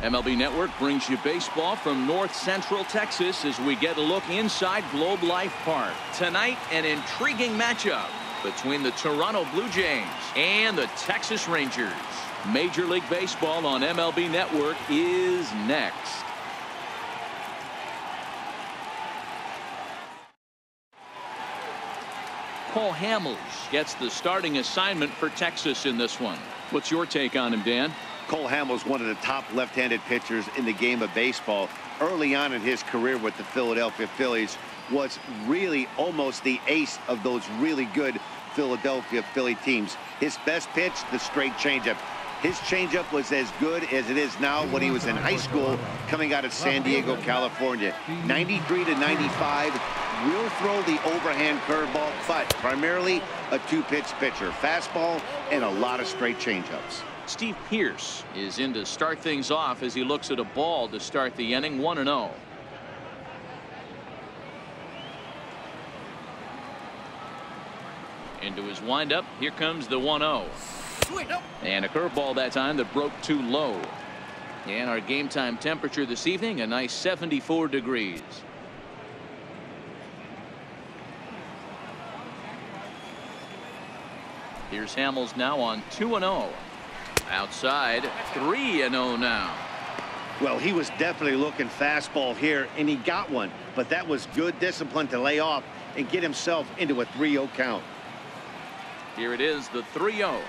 MLB Network brings you baseball from North Central Texas as we get a look inside Globe Life Park. Tonight, an intriguing matchup between the Toronto Blue Jays and the Texas Rangers. Major League Baseball on MLB Network is next. Cole Hamels gets the starting assignment for Texas in this one. What's your take on him, Dan? Cole Hamels, one of the top left-handed pitchers in the game of baseball. Early on in his career with the Philadelphia Phillies, was really almost the ace of those really good Philadelphia Philly teams. His best pitch, the straight changeup. His changeup was as good as it is now when he was in high school coming out of San Diego, California. 93 to 95, will throw the overhand curveball, but primarily a two-pitch pitcher. Fastball and a lot of straight changeups. Steve Pearce is in to start things off as he looks at a ball to start the inning. 1-0. Into his windup. Here comes the 1-0. And a curveball that time that broke too low. And our game time temperature this evening, a nice 74 degrees. Here's Hamels now on 2-0. Outside, 3-0 now. Well, he was definitely looking fastball here, and he got one. But that was good discipline to lay off and get himself into a 3-0 count. Here it is, the 3-0.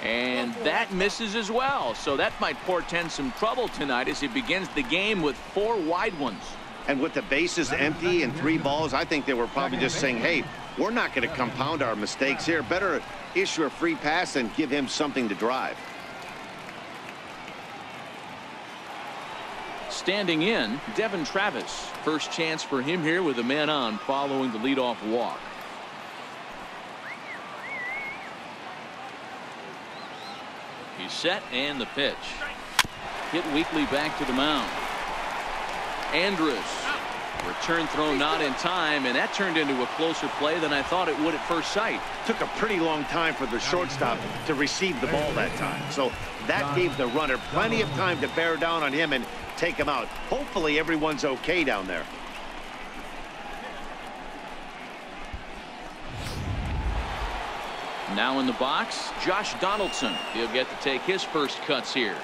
And that misses as well. So that might portend some trouble tonight as he begins the game with 4 wide ones. And with the bases empty and 3 balls, I think they were probably just saying, hey, we're not going to compound our mistakes here. Better issue a free pass and give him something to drive. Standing in, Devin Travis. First chance for him here with a man on following the leadoff walk. He's set and the pitch. Hit weakly back to the mound. Andrus. Return throw not in time, and that turned into a closer play than I thought it would at first sight. Took a pretty long time for the shortstop to receive the ball that time. So that gave the runner plenty of time to bear down on him and take him out. Hopefully everyone's okay down there. Now in the box, Josh Donaldson. He'll get to take his first cuts here.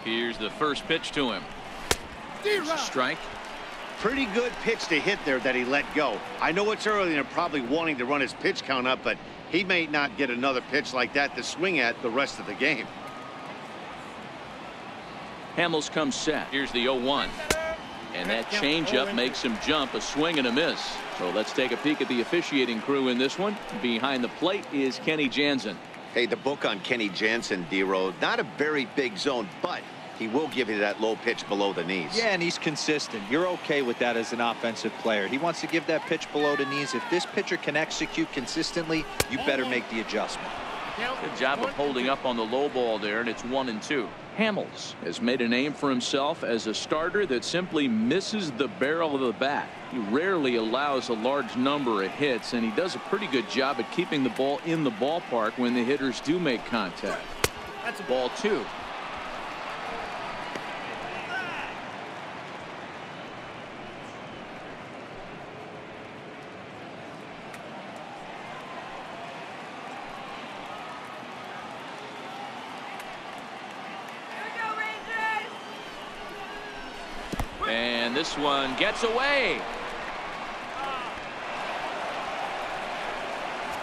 Here's the first pitch to him. There's a strike. Pretty good pitch to hit there that he let go. I know it's early and they're probably wanting to run his pitch count up, but he may not get another pitch like that to swing at the rest of the game. Hamels comes set. Here's the 0-1. And that changeup makes him jump, a swing and a miss. So let's take a peek at the officiating crew in this one. Behind the plate is Kenny Jansen. Hey, the book on Kenny Jansen, D-Row, not a very big zone, but he will give you that low pitch below the knees. Yeah, and he's consistent. You're okay with that as an offensive player. He wants to give that pitch below the knees. If this pitcher can execute consistently, you better make the adjustment. Good job of holding up on the low ball there, and it's 1-2. Hamels has made a name for himself as a starter that simply misses the barrel of the bat. He rarely allows a large number of hits, and he does a pretty good job at keeping the ball in the ballpark when the hitters do make contact. That's ball 2. And this one gets away.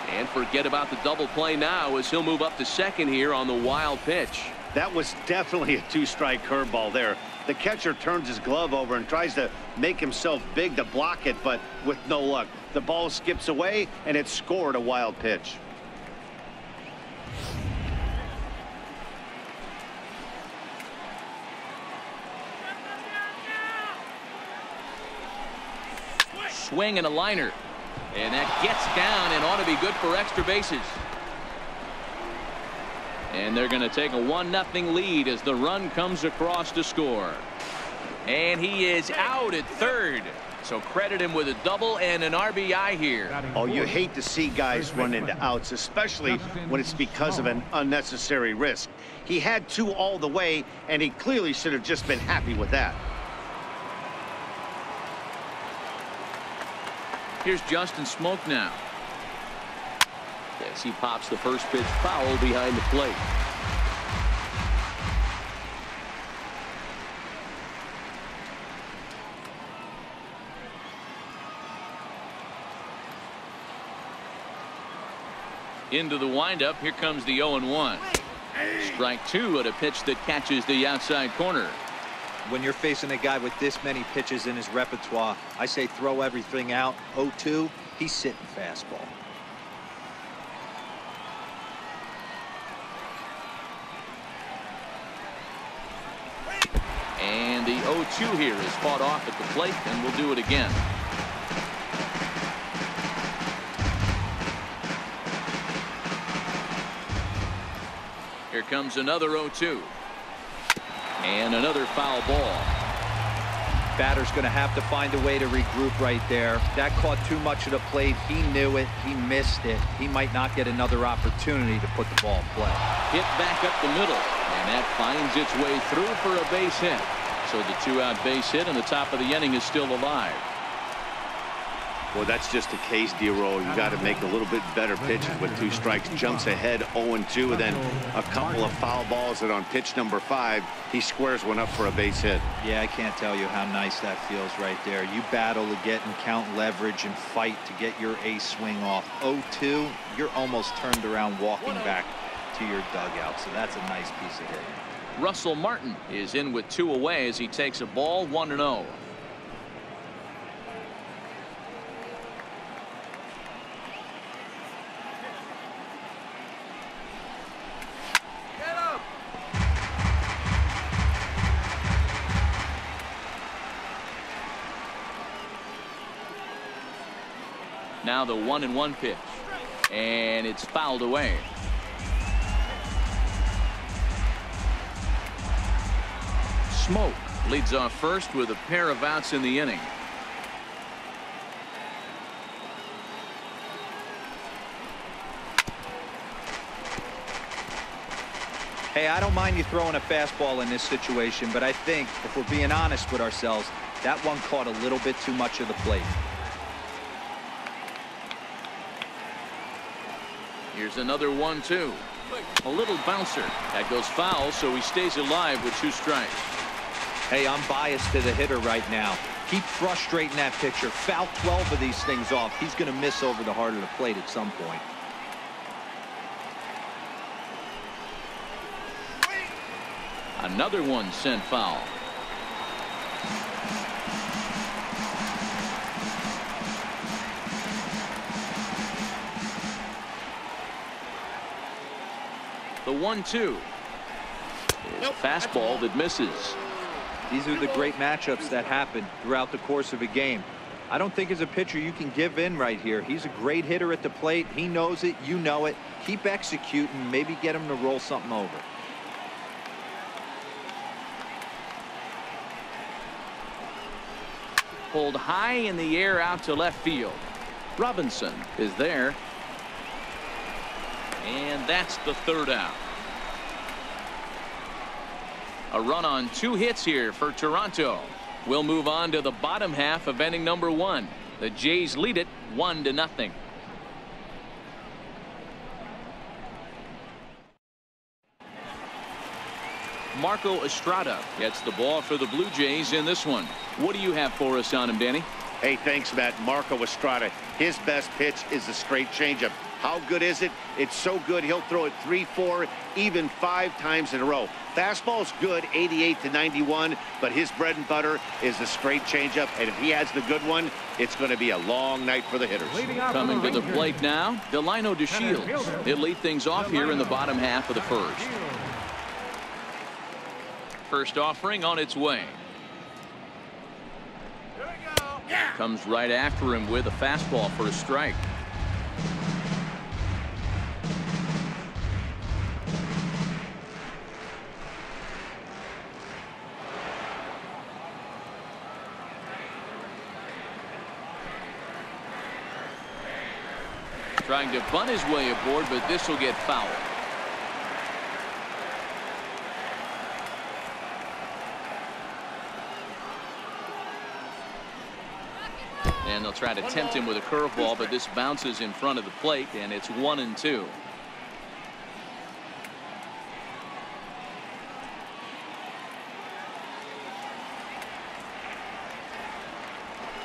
And forget about the double play now as he'll move up to second here on the wild pitch. That was definitely a 2-strike curveball there. The catcher turns his glove over and tries to make himself big to block it, but with no luck. The ball skips away and it scored a wild pitch. Swing and a liner. And that gets down and ought to be good for extra bases. And they're going to take a 1-0 lead as the run comes across to score. And he is out at third. So credit him with a double and an RBI here. Oh, you hate to see guys run into outs, especially when it's because of an unnecessary risk. He had 2 all the way, and he clearly should have just been happy with that. Here's Justin Smoke now. Yes, he pops the first pitch foul behind the plate. Into the windup. Here comes the 0-1. Strike 2 at a pitch that catches the outside corner. When you're facing a guy with this many pitches in his repertoire, I say throw everything out. 0-2, he's sitting fastball. And the 0-2 here is fought off at the plate, and we'll do it again. Here comes another 0-2. And another foul ball. Batter's going to have to find a way to regroup right there. That caught too much of the plate. He knew it. He missed it. He might not get another opportunity to put the ball in play. Hit back up the middle. And that finds its way through for a base hit. So the 2-out base hit and the top of the inning is still alive. Well, that's just a case, D-Roll. You got to make a little bit better pitches with 2 strikes. Jumps ahead 0-2, and then a couple of foul balls, and on pitch number 5, he squares one up for a base hit. Yeah, I can't tell you how nice that feels right there. You battle to get and count leverage and fight to get your ace swing off. 0-2, you're almost turned around walking back to your dugout, so that's a nice piece of hitting. Russell Martin is in with 2 away as he takes a ball 1-0. Now the 1-1 pitch, and it's fouled away. Smoke leads off first with a pair of outs in the inning. Hey, I don't mind you throwing a fastball in this situation, but I think if we're being honest with ourselves, that one caught a little bit too much of the plate. Here's another 1-2. A little bouncer. That goes foul, so he stays alive with 2 strikes. Hey, I'm biased to the hitter right now. Keep frustrating that pitcher. Foul 12 of these things off. He's going to miss over the heart of the plate at some point. Another one sent foul. The 1-2. Fastball that misses. These are the great matchups that happen throughout the course of a game. I don't think as a pitcher you can give in right here. He's a great hitter at the plate. He knows it. You know it. Keep executing. Maybe get him to roll something over. Pulled high in the air out to left field. Robinson is there. And that's the 3rd out. A run on 2 hits here for Toronto. We'll move on to the bottom half of inning number 1. The Jays lead it 1-0. Marco Estrada gets the ball for the Blue Jays in this one. What do you have for us on him, Danny? Hey, thanks, Matt. Marco Estrada, his best pitch is the straight changeup. How good is it? It's so good he'll throw it 3, 4, even 5 times in a row. Fastball's good, 88 to 91, but his bread and butter is the straight changeup, and if he has the good one, it's going to be a long night for the hitters. Coming to the plate now, Delino DeShields. He'll lead things off here in the bottom half of the first. First offering on its way. Comes right after him with a fastball for a strike. Trying to bunt his way aboard, but this will get fouled. And they'll try to tempt him with a curveball, but this bounces in front of the plate, and it's 1-2.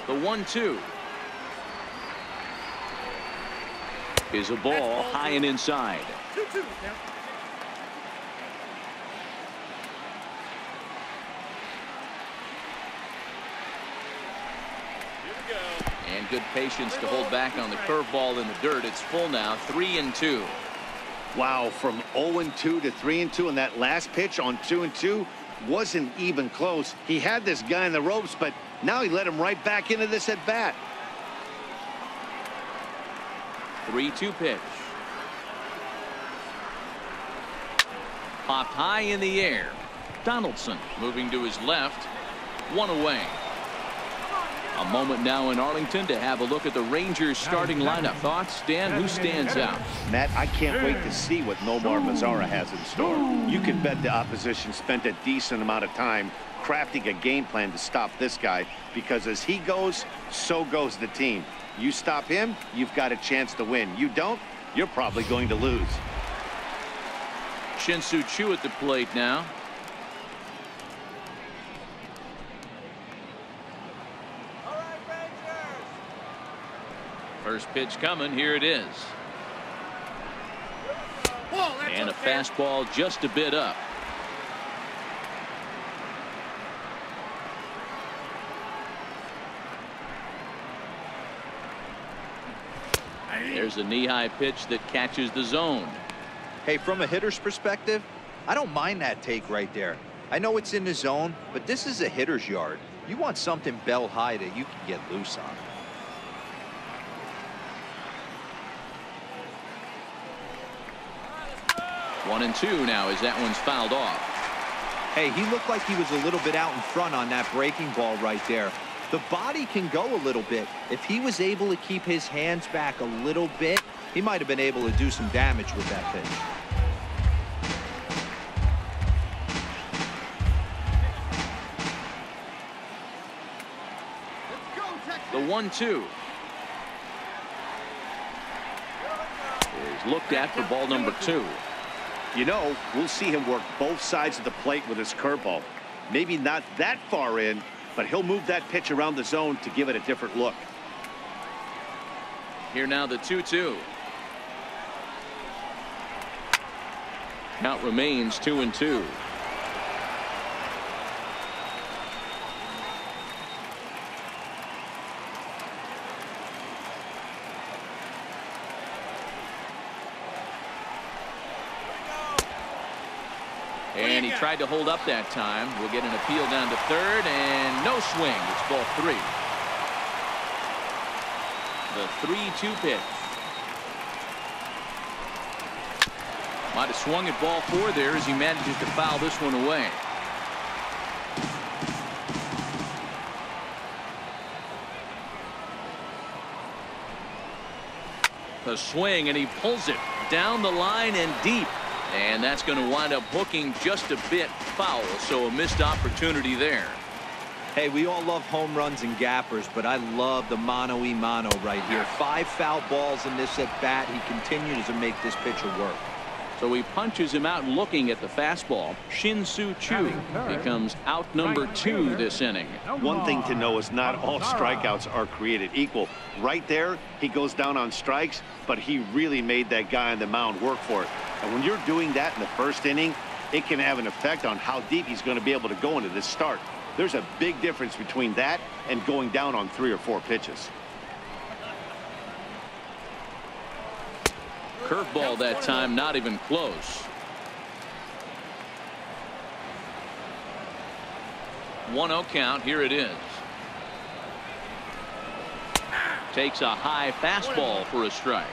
The 1-2 is a ball high and inside. And good patience to hold back on the curveball in the dirt. It's full now, 3-2. Wow, from 0-2 to 3-2, and that last pitch on 2-2 wasn't even close. He had this guy in the ropes, but now he let him right back into this at bat. 3-2 pitch. Popped high in the air. Donaldson moving to his left. One away. A moment now in Arlington to have a look at the Rangers starting lineup. Thoughts, Dan? Who stands out? Matt, I can't wait to see what Nomar Mazara has in store. You can bet the opposition spent a decent amount of time crafting a game plan to stop this guy, because as he goes, so goes the team. You stop him, you've got a chance to win. You don't, you're probably going to lose. Shin-Soo Choo at the plate now. First pitch coming. Here it is. And a fastball just a bit up. There's a knee-high pitch that catches the zone. Hey, from a hitter's perspective, I don't mind that take right there. I know it's in the zone, but this is a hitter's yard. You want something bell high that you can get loose on. 1-2 now as that one's fouled off. Hey, he looked like he was a little bit out in front on that breaking ball right there. The body can go a little bit. If he was able to keep his hands back a little bit, he might have been able to do some damage with that pitch. The 1-2 is looked at for ball number 2. You know, we'll see him work both sides of the plate with his curveball. Maybe not that far in, but he'll move that pitch around the zone to give it a different look. Here now the 2-2. Count remains 2-2. And he tried to hold up that time. We'll get an appeal down to third, and no swing. It's ball 3. The 3-2 pitch. Might have swung at ball 4 there as he manages to foul this one away. The swing, and he pulls it down the line and deep. And that's going to wind up hooking just a bit foul, so a missed opportunity there. Hey, we all love home runs and gappers, but I love the mano-y-mano right here. 5 foul balls in this at bat. He continues to make this pitcher work. So he punches him out looking at the fastball. Shin-Soo Choo becomes out number 2 this inning. One thing to know is not all strikeouts are created equal. Right there, he goes down on strikes, but he really made that guy on the mound work for it. And when you're doing that in the first inning, it can have an effect on how deep he's going to be able to go into this start. There's a big difference between that and going down on 3 or 4 pitches. Curveball that time, not even close. 1-0 count. Here it is. Takes a high fastball for a strike.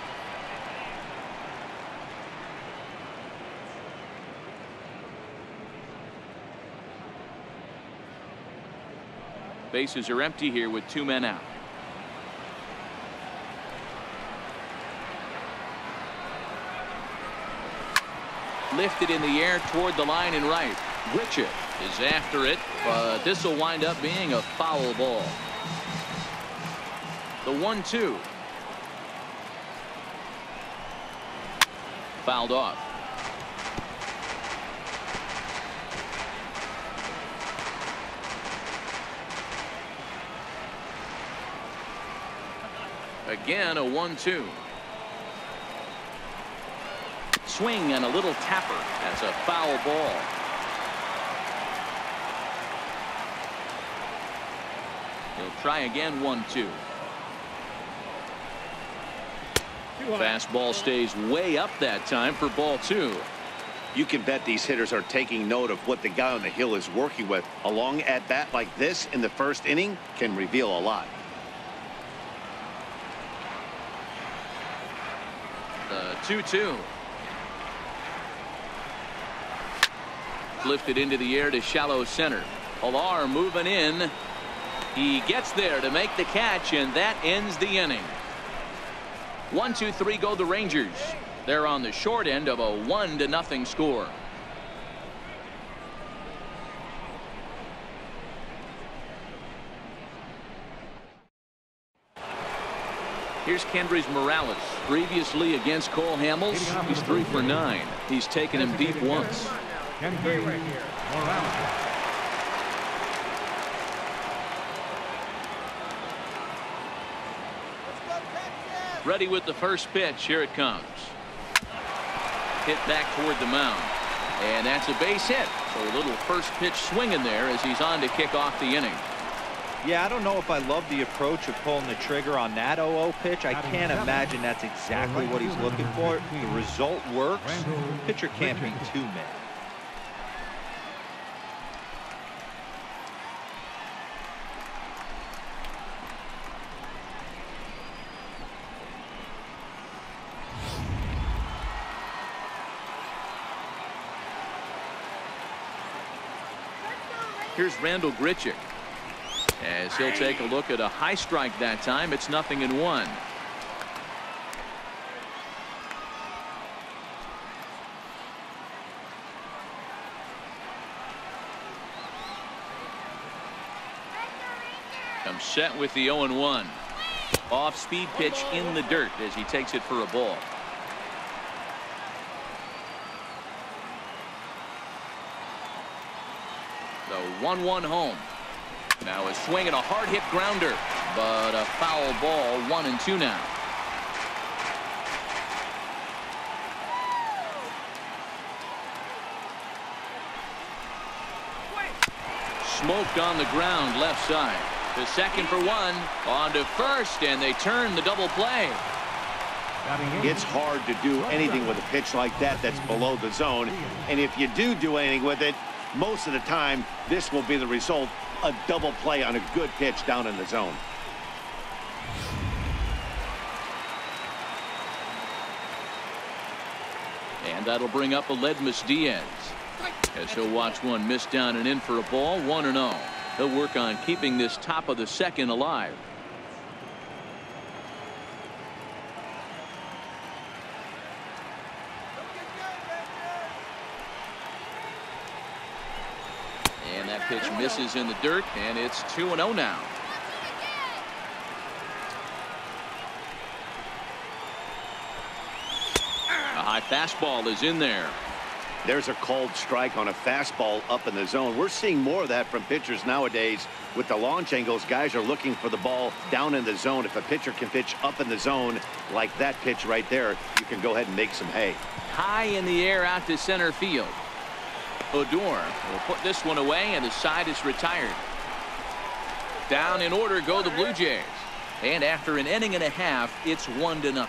Bases are empty here with 2 men out. Lifted in the air toward the line and right. Grichuk is after it, but this will wind up being a foul ball. The 1-2. Fouled off. Again, a 1-2. Swing and a little tapper. That's a foul ball. He'll try again. 1-2. Fastball stays way up that time for ball 2. You can bet these hitters are taking note of what the guy on the hill is working with. A long at bat like this in the first inning can reveal a lot. The 2-2. Lifted into the air to shallow center. Pilar moving in. He gets there to make the catch, and that ends the inning. 1-2-3 go the Rangers. They're on the short end of a 1-0 score. Here's Kendrys Morales. Previously against Cole Hamels, he's 3 for 9. He's taken him deep once. Ready with the first pitch. Here it comes. Hit back toward the mound. And that's a base hit. So a little first pitch swing in there as he's on to kick off the inning. Yeah, I don't know if I love the approach of pulling the trigger on that 0-0 pitch. I can't imagine that's exactly what he's looking for. The result works. The pitcher can't be too mad. Here's Randall Grichuk. As he'll take a look at a high strike that time. It's 0-1. Comes set with the 0-1. Off speed pitch in the dirt as he takes it for a ball. The 1-1 home. Now a swing and a hard hit grounder, but a foul ball. 1-2 now. Smoked on the ground left side. To second for 1. On to first, and they turn the double play. It's hard to do anything with a pitch like that that's below the zone. And if you do anything with it, most of the time, this will be the result. A double play on a good pitch down in the zone. And that'll bring up Aledmus Diaz. As he'll watch one miss down and in for a ball. 1-0. He'll work on keeping this top of the second alive. And that pitch misses in the dirt, and it's 2-0 now. A high fastball is in there. There's a called strike on a fastball up in the zone. We're seeing more of that from pitchers nowadays. With the launch angles, guys are looking for the ball down in the zone. If a pitcher can pitch up in the zone like that pitch right there, you can go ahead and make some hay. High in the air out to center field. Odor will put this one away, and the side is retired. Down in order go the Blue Jays. And after an inning and a half, it's 1-0.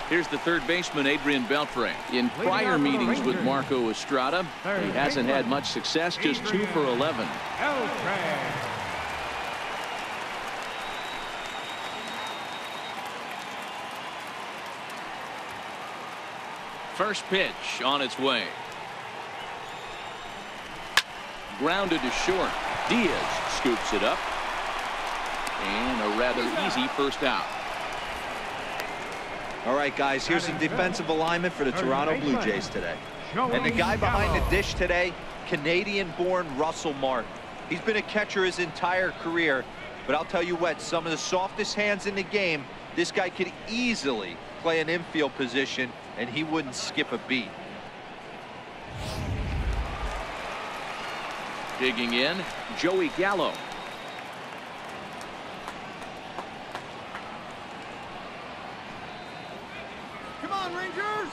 Here's the third baseman, Adrian Beltre. In prior meetings with Marco Estrada, he hasn't had much success, just 2 for 11. First pitch on its way. Grounded to short. Diaz scoops it up. And a rather easy first out. All right, guys, here's the defensive alignment for the Toronto Blue Jays today. And the guy behind the dish today, Canadian-born Russell Martin. He's been a catcher his entire career, but I'll tell you what, some of the softest hands in the game, this guy could easily play an infield position, and he wouldn't skip a beat. Digging in, Joey Gallo. Come on, Rangers!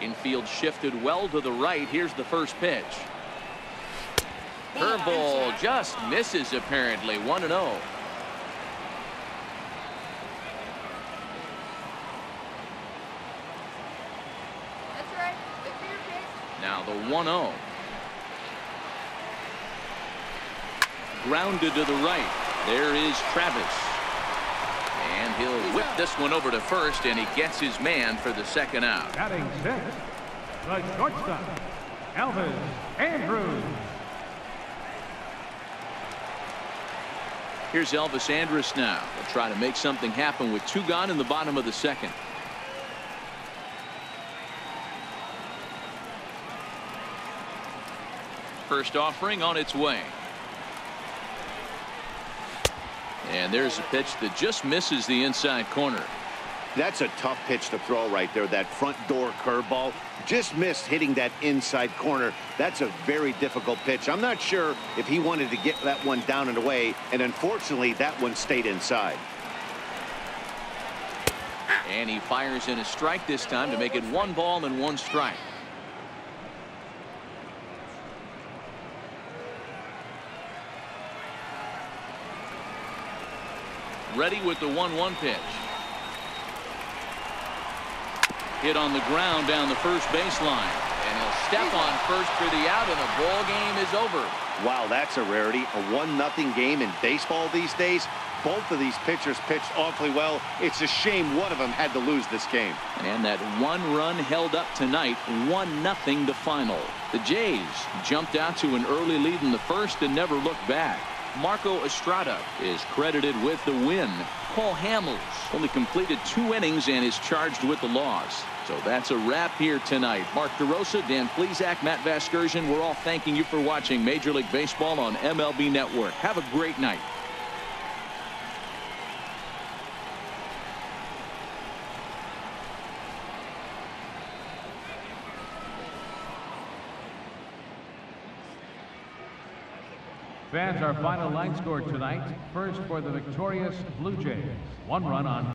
Infield shifted well to the right. Here's the first pitch. Curveball just misses apparently. 1-0. That's right. Look for your pitch. Now the 1-0. Grounded to the right. There is Travis. And he'll whip this one over to first, and he gets his man for the second out. Batting sixth, the shortstop, Elvis Andrews. Here's Elvis Andrus now. They'll try to make something happen with 2 gone in the bottom of the second. First offering on its way. And there's a pitch that just misses the inside corner. That's a tough pitch to throw right there. That front door curveball just missed hitting that inside corner. That's a very difficult pitch. I'm not sure if he wanted to get that one down and away, and unfortunately that one stayed inside. And he fires in a strike this time to make it 1 ball and 1 strike. Ready with the 1-1 pitch. Hit on the ground down the first baseline. And he'll step on first for the out, and the ball game is over. Wow, that's a rarity. A 1-0 game in baseball these days. Both of these pitchers pitched awfully well. It's a shame one of them had to lose this game. And that 1 run held up tonight. 1-0 the final. The Jays jumped out to an early lead in the first and never looked back. Marco Estrada is credited with the win. Paul Hamels only completed 2 innings and is charged with the loss. So that's a wrap here tonight. Mark DeRosa, Dan Plesac, Matt Vasgersian, we're all thanking you for watching Major League Baseball on MLB Network. Have a great night. Fans, our final line score tonight. First for the victorious Blue Jays. 1 run on